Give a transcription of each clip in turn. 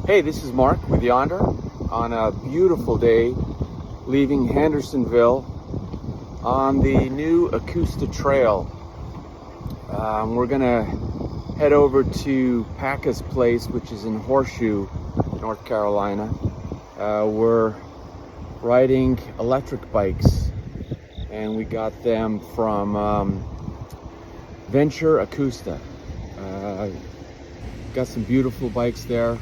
Hey, this is Mark with Yonder on a beautiful day leaving Hendersonville on the new Ecusta Trail. We're gonna head over to Packa's place, which is in Horseshoe, North Carolina. We're riding electric bikes and we got them from Venture Ecusta. Got some beautiful bikes there.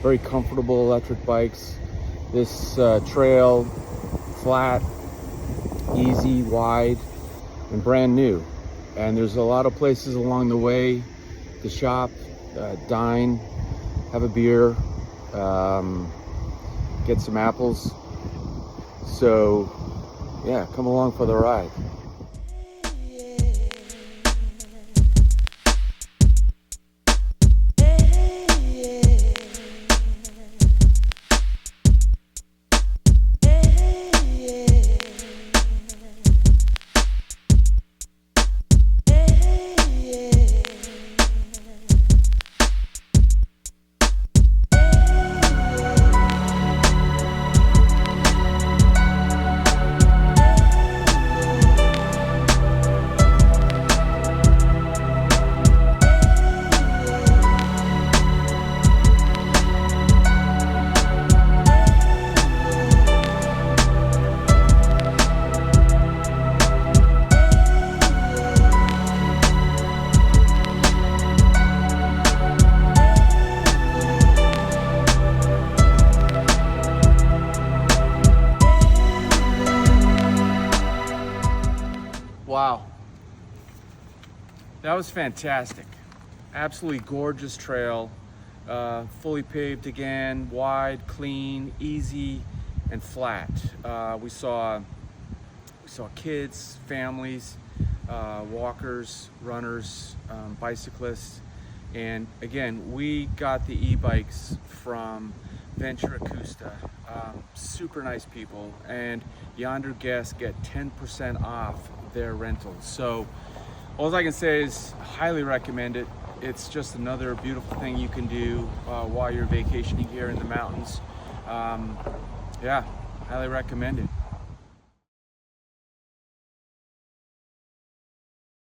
Very comfortable electric bikes. This trail, flat, easy, wide, and brand new. And there's a lot of places along the way to shop, dine, have a beer, get some apples. So yeah, come along for the ride. Wow, that was fantastic. Absolutely gorgeous trail, fully paved again, wide, clean, easy, and flat. We saw kids, families, walkers, runners, bicyclists, and again, we got the e-bikes from Venture Ecusta. Super nice people, and Yonder guests get 10% off their rentals. So all I can say is highly recommend it. It's just another beautiful thing you can do while you're vacationing here in the mountains. Yeah, highly recommend it.